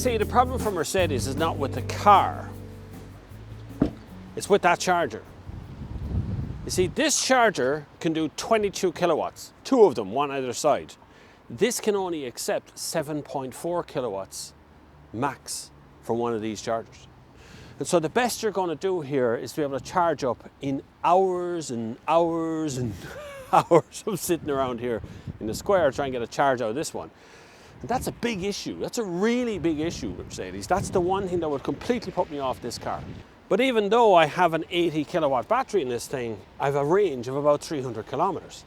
see, the problem for Mercedes is not with the car. It's with that charger. You see, this charger can do 22 kilowatts, two of them, one either side. This can only accept 7.4 kilowatts max from one of these chargers. And so the best you're going to do here is to be able to charge up in hours and hours and hours of sitting around here in the square trying to get a charge out of this one. And that's a big issue. That's a really big issue with Mercedes. That's the one thing that would completely put me off this car. But even though I have an 80 kilowatt battery in this thing, I have a range of about 300 kilometers.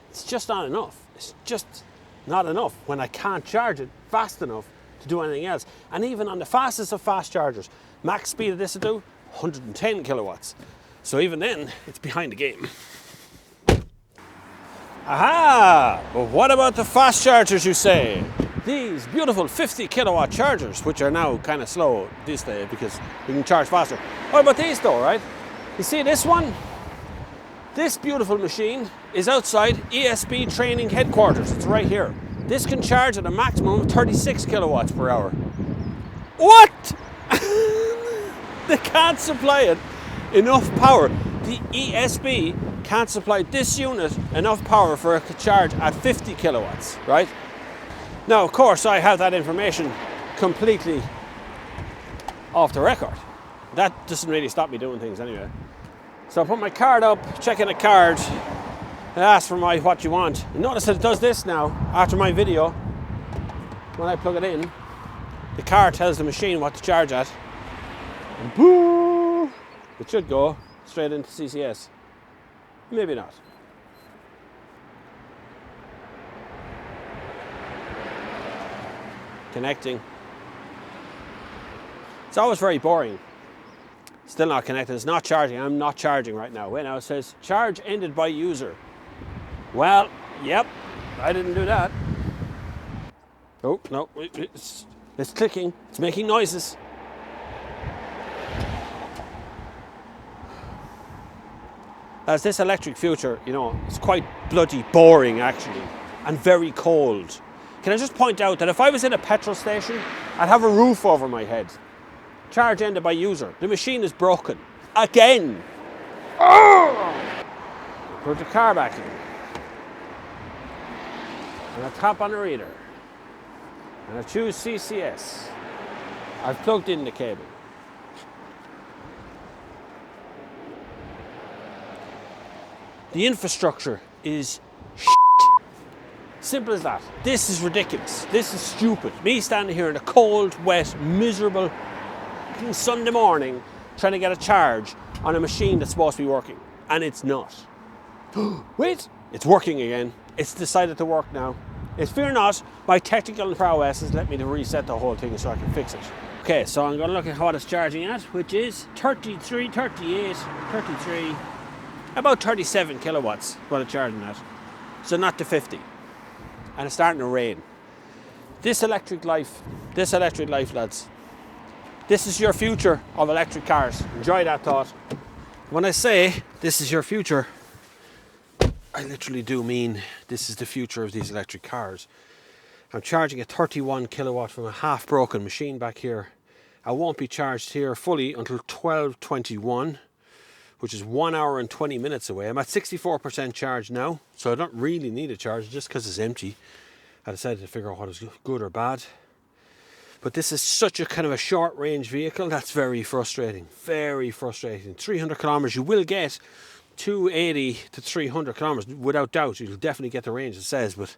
It's just not enough. It's just not enough when I can't charge it fast enough to do anything else. And even on the fastest of fast chargers, max speed of this will do 110 kilowatts. So even then, it's behind the game. Aha! But what about the fast chargers, you say? These beautiful 50 kilowatt chargers, which are now kind of slow these days because you can charge faster. What about these though, right? You see this one? This beautiful machine is outside ESB training headquarters. It's right here. This can charge at a maximum of 36 kilowatts per hour. What? They can't supply it enough power. The ESB can't supply this unit enough power for it to charge at 50 kilowatts, right? Now, of course, I have that information completely off the record. That doesn't really stop me doing things anyway. So I put my card up, check in a card, and ask for my what you want. And notice that it does this now, after my video. When I plug it in, the car tells the machine what to charge at. And boo! It should go straight into CCS. Maybe not. Connecting. It's always very boring. Still not connected. It's not charging. I'm not charging right now. Wait, now it says charge ended by user. Well, yep, I didn't do that. Oh, no, it's clicking. It's making noises. As this electric future, you know, it's quite bloody boring actually, and very cold. Can I just point out that if I was in a petrol station, I'd have a roof over my head. Charge ended by user. The machine is broken. Again. Oh! Put the car back in. And I tap on the reader. And I choose CCS. I've plugged in the cable. The infrastructure is shit. Simple as that. This is ridiculous. This is stupid. Me standing here in a cold, wet, miserable Sunday morning trying to get a charge on a machine that's supposed to be working. And it's not. Wait, it's working again. It's decided to work now. Fear not, my technical prowess has let me to reset the whole thing so I can fix it. Okay, so I'm going to look at what it's charging at, which is 33, 38, 33, about 37 kilowatts what it's charging at. So not to 50. And it's starting to rain. This electric life, lads, this is your future of electric cars. Enjoy that thought. When I say this is your future, I literally do mean this is the future of these electric cars. I'm charging a 31 kilowatt from a half broken machine back here. I won't be charged here fully until 12:21, which is 1 hour and 20 minutes away. I'm at 64% charge now, so I don't really need a charge just because it's empty. I decided to figure out what is good or bad. But this is such a kind of a short range vehicle that's very frustrating. Very frustrating. 300 kilometers, you will get 280 to 300 kilometers without doubt. You'll definitely get the range it says, but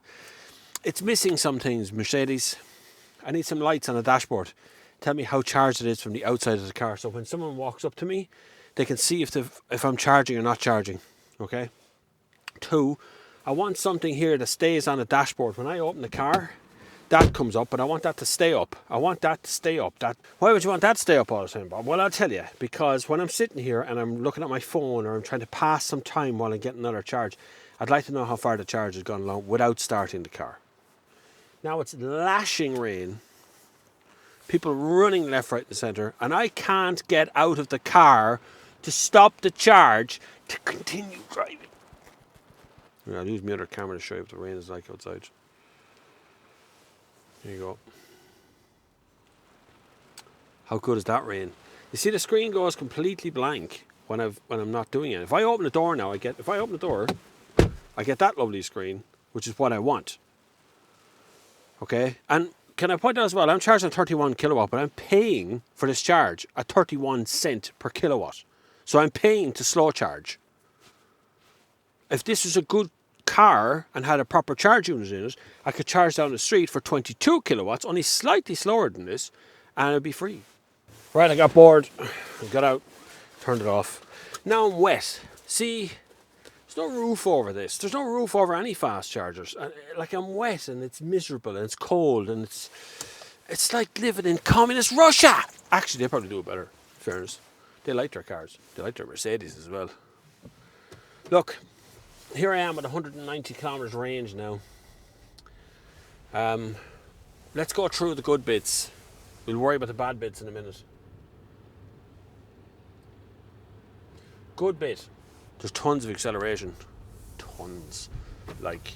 it's missing some things. Mercedes, I need some lights on the dashboard. Tell me how charged it is from the outside of the car, so when someone walks up to me, they can see if I'm charging or not charging. Okay. 2, I want something here that stays on the dashboard. When I open the car, that comes up, but I want that to stay up. I want that to stay up. Why would you want that to stay up all the time, Bob? Well, I'll tell you. Because when I'm sitting here and I'm looking at my phone or I'm trying to pass some time while I get another charge, I'd like to know how far the charge has gone along without starting the car. Now it's lashing rain. People running left, right, and centre, and I can't get out of the car to stop the charge to continue driving. I'll use my other camera to show you what the rain is like outside. There you go. How good is that rain? You see, the screen goes completely blank when I'm not doing it. If I open the door now, I get that lovely screen, which is what I want. Okay, and can I point out as well, I'm charging 31 kilowatt, but I'm paying for this charge at 31 cent per kilowatt. So I'm paying to slow charge. If this was a good car and had a proper charge unit in it, I could charge down the street for 22 kilowatts, only slightly slower than this, and it'd be free. Right, I got bored, I got out, turned it off. Now I'm wet. See, there's no roof over this. There's no roof over any fast chargers. Like, I'm wet and it's miserable and it's cold and it's like living in communist Russia. Actually, they probably do it better, in fairness. They like their cars. They like their Mercedes as well. Look, here I am at 190 kilometers range now. Let's go through the good bits. We'll worry about the bad bits in a minute. Good bit. There's tons of acceleration. Tons. Like,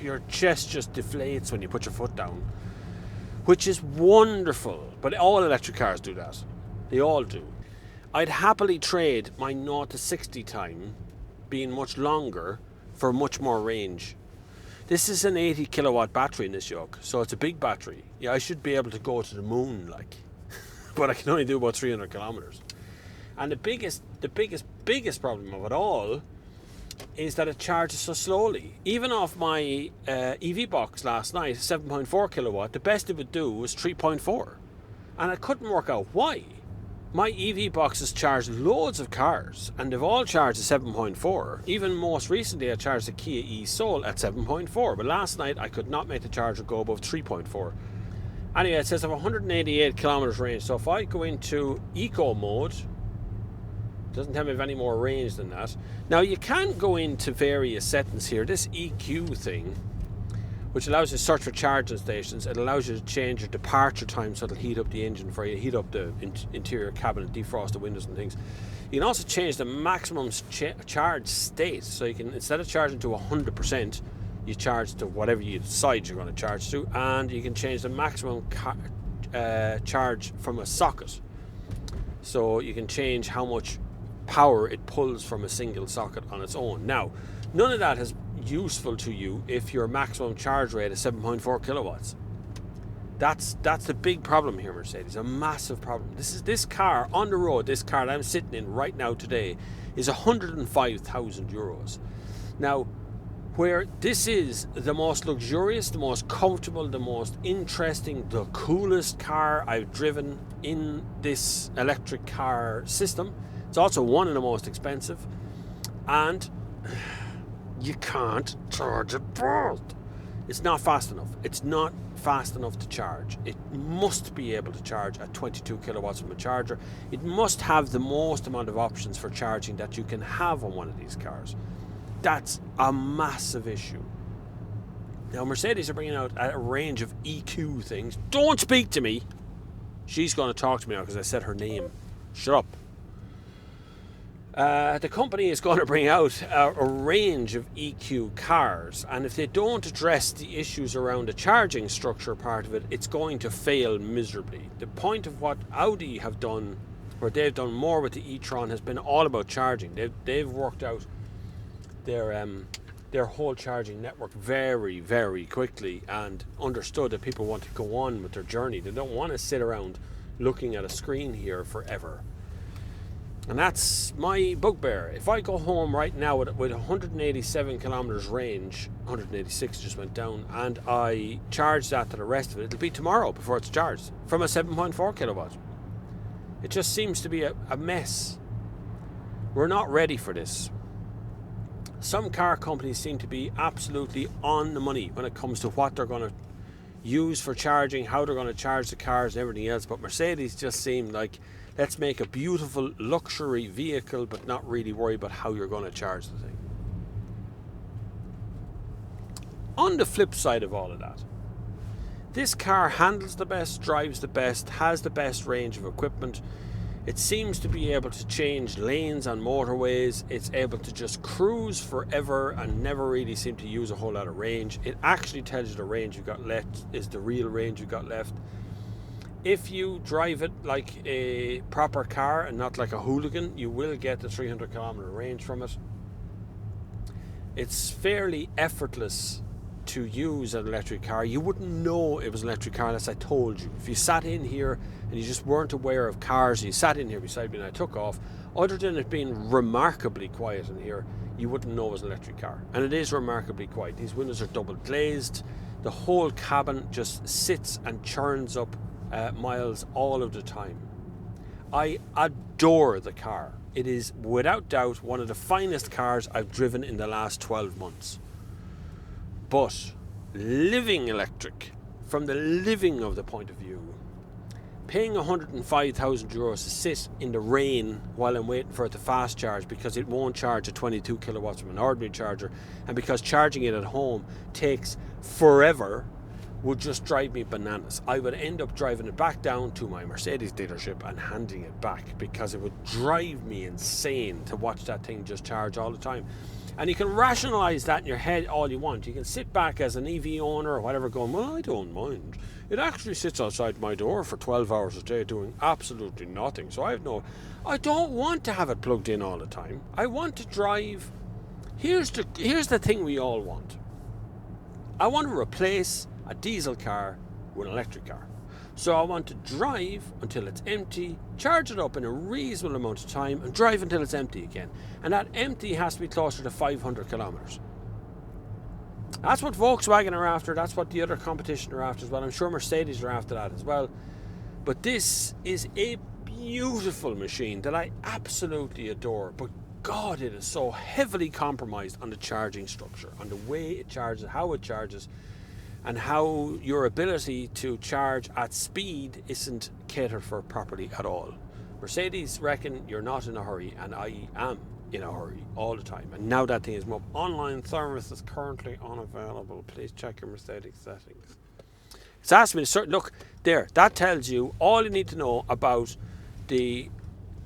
your chest just deflates when you put your foot down, which is wonderful. But all electric cars do that. They all do. I'd happily trade my 0 to 60 time being much longer for much more range. This is an 80 kilowatt battery in this yoke, so it's a big battery. Yeah, I should be able to go to the moon, like, but I can only do about 300 kilometers. And the biggest problem of it all is that it charges so slowly. Even off my EV box last night, 7.4 kilowatt, the best it would do was 3.4. And I couldn't work out why. My EV boxes charge loads of cars, and they've all charged at 7.4. Even most recently, I charged the Kia e-Soul at 7.4, but last night I could not make the charger go above 3.4. Anyway, it says I have 188 kilometers range, so if I go into eco mode, it doesn't tell me if any more range than that. Now, you can go into various settings here. This EQ thing, which allows you to search for charging stations, it allows you to change your departure time so it'll heat up the engine for you, heat up the interior cabinet, defrost the windows and things. You can also change the maximum charge state, so you can, instead of charging to 100%, you charge to whatever you decide you're going to charge to, and you can change the maximum charge from a socket. So you can change how much power it pulls from a single socket on its own. Now, none of that is useful to you if your maximum charge rate is 7.4 kilowatts. That's the big problem here, Mercedes, a massive problem. This car on the road, this car that I'm sitting in right now today, is 105,000 euros. Now, where this is the most luxurious, the most comfortable, the most interesting, the coolest car I've driven in this electric car system, it's also one of the most expensive, and you can't charge it fast. It's not fast enough. It's not fast enough to charge. It must be able to charge at 22 kilowatts from a charger. It must have the most amount of options for charging that you can have on one of these cars. That's a massive issue. Now, Mercedes are bringing out a range of EQ things. Don't speak to me. She's going to talk to me now because I said her name. Shut up. The company is going to bring out a range of EQ cars, and if they don't address the issues around the charging structure part of it, it's going to fail miserably. The point of what Audi have done, where they've done more with the E-Tron, has been all about charging. They've worked out their whole charging network very, very quickly and understood that people want to go on with their journey. They don't want to sit around looking at a screen here forever. And that's my bugbear. If I go home right now with 187 kilometers range, 186 just went down, and I charge that to the rest of it, it'll be tomorrow before it's charged from a 7.4 kilowatt. It just seems to be a mess. We're not ready for this. Some car companies seem to be absolutely on the money when it comes to what they're going to use for charging, how they're going to charge the cars and everything else, but Mercedes just seem like, let's make a beautiful luxury vehicle but not really worry about how you're going to charge the thing. On the flip side of all of that, this car handles the best, drives the best, has the best range of equipment. It seems to be able to change lanes on motorways. It's able to just cruise forever and never really seem to use a whole lot of range. It actually tells you the range you've got left is the real range you've got left. If you drive it like a proper car and not like a hooligan, you will get the 300 kilometer range from it. It's fairly effortless to use an electric car. You wouldn't know it was an electric car unless I told you. If you sat in here and you just weren't aware of cars, you sat in here beside me and I took off, other than it being remarkably quiet in here, you wouldn't know it was an electric car. And it is remarkably quiet. These windows are double glazed. The whole cabin just sits and churns up miles all of the time. I adore the car. It is without doubt one of the finest cars I've driven in the last 12 months. But living electric, from the living of the point of view, paying 105,000 euros to sit in the rain while I'm waiting for it to fast charge because it won't charge at 22 kilowatts from an ordinary charger, and because charging it at home takes forever, would just drive me bananas. I would end up driving it back down to my Mercedes dealership and handing it back because it would drive me insane to watch that thing just charge all the time. And you can rationalize that in your head all you want. You can sit back as an EV owner or whatever going, well, I don't mind. It actually sits outside my door for 12 hours a day doing absolutely nothing. So I don't want to have it plugged in all the time. I want to drive. Here's the thing we all want. I want to replace a diesel car with an electric car. So I want to drive until it's empty, charge it up in a reasonable amount of time, and drive until it's empty again. And that empty has to be closer to 500 kilometers. That's what Volkswagen are after. That's what the other competition are after as well. I'm sure Mercedes are after that as well. But this is a beautiful machine that I absolutely adore. But God, it is so heavily compromised on the charging structure, on the way it charges, how it charges, and how your ability to charge at speed isn't catered for properly at all. Mercedes reckon you're not in a hurry, and I am in a hurry all the time. And now that thing is up. Online service is currently unavailable. Please check your Mercedes settings. It's asked me to look there. That tells you all you need to know about the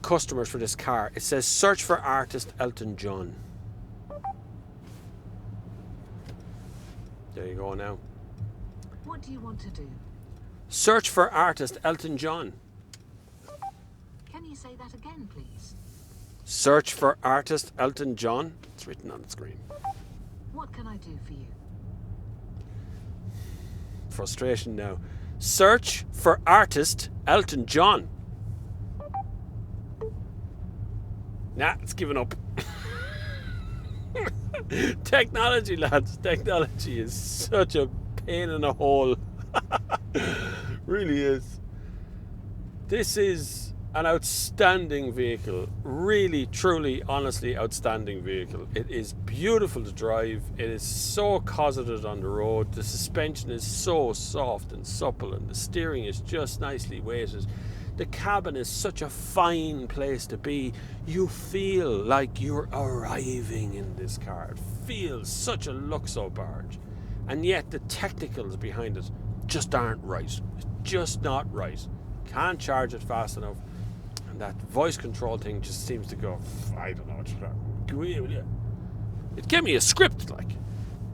customers for this car. It says search for artist Elton John. There you go now. What do you want to do? Search for artist Elton John. Can you say that again, please? Search for artist Elton John. It's written on the screen. What can I do for you? Frustration now. Search for artist Elton John. Nah, it's given up. Technology, lads. Technology is such a pain in a hole. Really is. This is an outstanding vehicle. Really, truly, honestly outstanding vehicle. It is beautiful to drive. It is so cosseted on the road. The suspension is so soft and supple, and the steering is just nicely weighted. The cabin is such a fine place to be. You feel like you're arriving in this car. It feels such a luxo barge. And yet the technicals behind it just aren't right. It's just not right. Can't charge it fast enough. And that voice control thing just seems to go, I don't know. It gave me a script, like.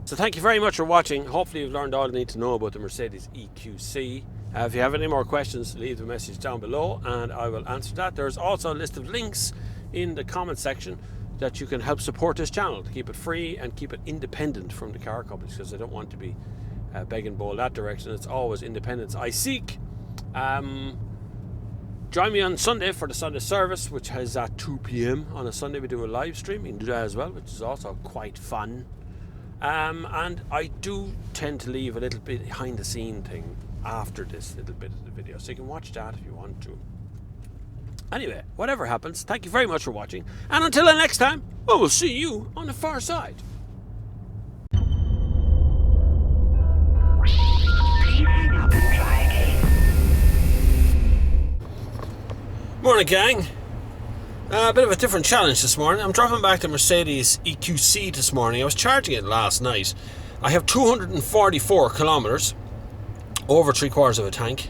So thank you very much for watching. Hopefully you've learned all you need to know about the Mercedes EQC. If you have any more questions, leave the message down below and I will answer that. There's also a list of links in the comment section that you can help support this channel to keep it free and keep it independent from the car companies, because I don't want to be begging bowl that direction. It's always independence I seek. Join me on Sunday for the Sunday service, which is at 2 p.m. on a Sunday. We do a live stream. You can do that as well, which is also quite fun. And I do tend to leave a little bit behind the scene thing after this little bit of the video, so you can watch that if you want to. Anyway, whatever happens, thank you very much for watching, and until the next time, I will see you on the far side. Please hang up and try again. Morning, gang. A bit of a different challenge this morning. I'm dropping back the Mercedes EQC this morning. I was charging it last night. I have 244 kilometers, over 3/4 of a tank.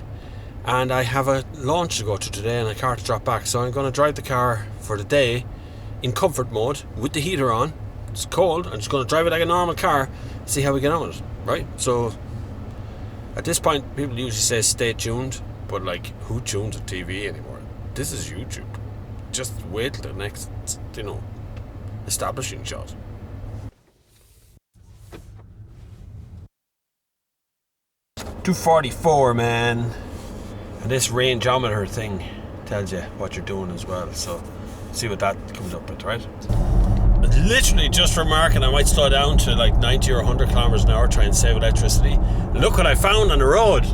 and I have a launch to go to today and a car to drop back. So I'm going to drive the car for the day in comfort mode with the heater on. It's cold. I'm just going to drive it like a normal car, see how we get on with it, right? So at this point, people usually say stay tuned, but like, who tunes a TV anymore? This is YouTube. Just wait till the next, establishing shot. .244, man. And this rangeometer thing tells you what you're doing as well. So see what that comes up with, right? Literally just remarking I might slow down to like 90 or 100 kilometers an hour, try and save electricity. Look what I found on the road.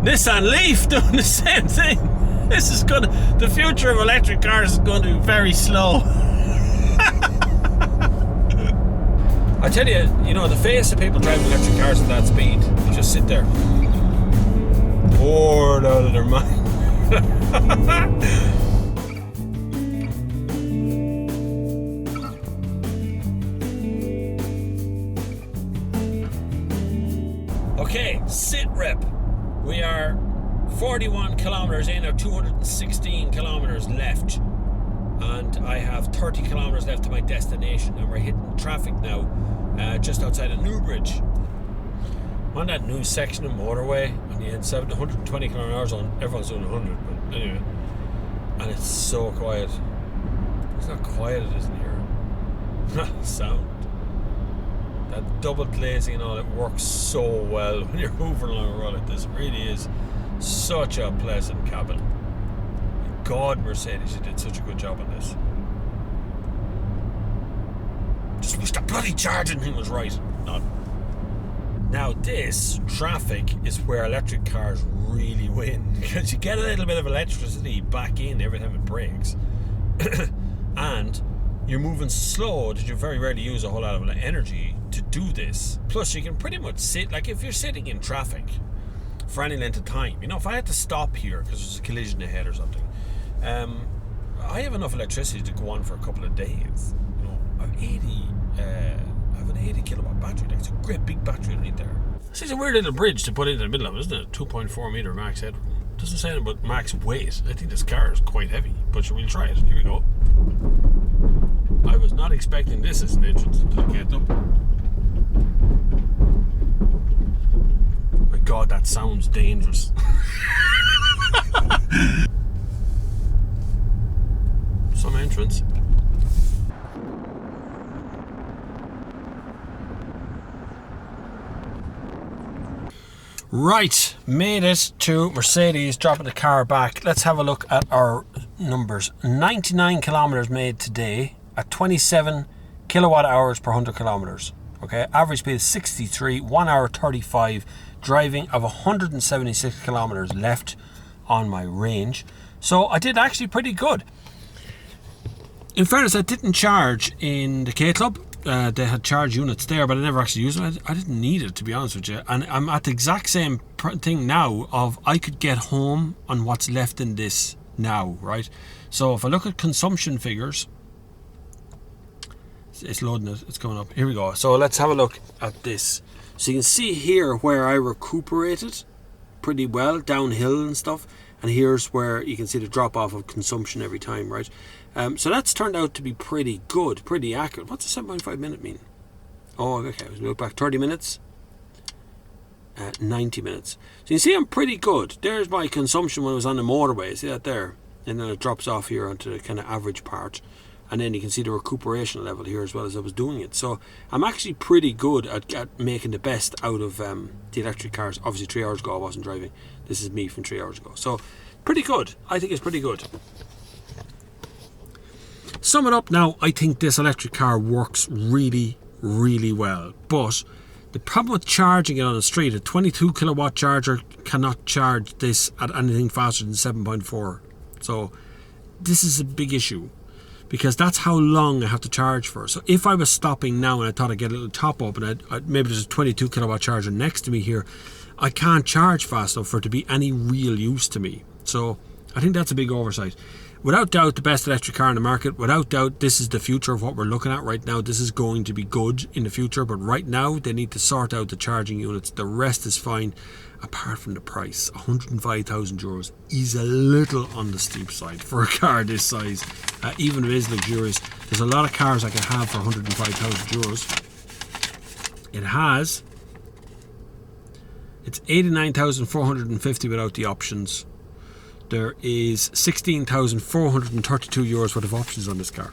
Nissan Leaf doing the same thing. This is gonna, the future of electric cars is going to be very slow. I tell you, the face of people driving electric cars at that speed, you just sit there, bored out of their mind. Okay, sit rep. We are 41 kilometers in, or 216 kilometers left, and I have 30 kilometers left to my destination, and we're hitting traffic now just outside of Newbridge. On that new section of motorway, on the N7, 120 kilometers on, everyone's doing 100, but anyway, and it's so quiet. It's not quiet, it isn't here. Not sound. That double glazing and all, it works so well when you're moving along a road like this. It really is such a pleasant cabin. God, Mercedes, you did such a good job on this. Just wish the bloody charging thing was right. Not. Now this traffic is where electric cars really win, because you get a little bit of electricity back in every time it brakes. And you're moving slow that you very rarely use a whole lot of energy to do this. Plus you can pretty much sit, like if you're sitting in traffic for any length of time, if I had to stop here because there's a collision ahead or something, I have enough electricity to go on for a couple of days. I have an 80 kilowatt battery. It's a great big battery underneath there. It's a weird little bridge to put into the middle of it, isn't it? 2.4 meter max headroom. Doesn't say anything about max weight. I think this car is quite heavy, but we'll try it. Here we go. I was not expecting this as an entrance to the gate up. My God, that sounds dangerous. Some entrance. Right, made it to Mercedes, dropping the car back. Let's have a look at our numbers. 99 kilometers made today at 27 kilowatt hours per 100 kilometers. Okay, average speed is 63, 1 hour 35, driving of 176 kilometers left on my range. So I did actually pretty good. In fairness, I didn't charge in the K Club. They had charge units there, but I never actually used it. I didn't need it, to be honest with you. And I'm at the exact same thing now of I could get home on what's left in this now, right? So if I look at consumption figures, it's loading it, it's coming up. Here we go. So let's have a look at this. So you can see here where I recuperated pretty well, downhill and stuff. And here's where you can see the drop off of consumption every time, right? So that's turned out to be pretty good, pretty accurate. What's a 7.5 minute mean? Oh, okay, we look back 30 minutes, 90 minutes. So you can see I'm pretty good. There's my consumption when I was on the motorway, see that there? And then it drops off here onto the kind of average part. And then you can see the recuperation level here as well as I was doing it. So I'm actually pretty good at making the best out of the electric cars. Obviously 3 hours ago I wasn't driving. This is me from 3 hours ago. So pretty good. I think it's pretty good. Sum it up now, I think this electric car works really, really well. But the problem with charging it on the street, a 22 kilowatt charger cannot charge this at anything faster than 7.4. So this is a big issue, because that's how long I have to charge for. So if I was stopping now and I thought I'd get a little top up and maybe there's a 22 kilowatt charger next to me here, I can't charge fast enough for it to be any real use to me. So I think that's a big oversight. Without doubt, the best electric car in the market. Without doubt, this is the future of what we're looking at right now. This is going to be good in the future, but right now they need to sort out the charging units. The rest is fine, apart from the price. 105,000 euros is a little on the steep side for a car this size, even if it is luxurious. There's a lot of cars I can have for 105,000 euros. It's 89,450 without the options. There is 16,432 euros worth of options on this car.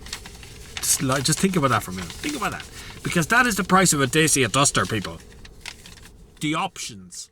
Just think about that for a minute. Think about that. Because that is the price of a Dacia Duster, people. The options.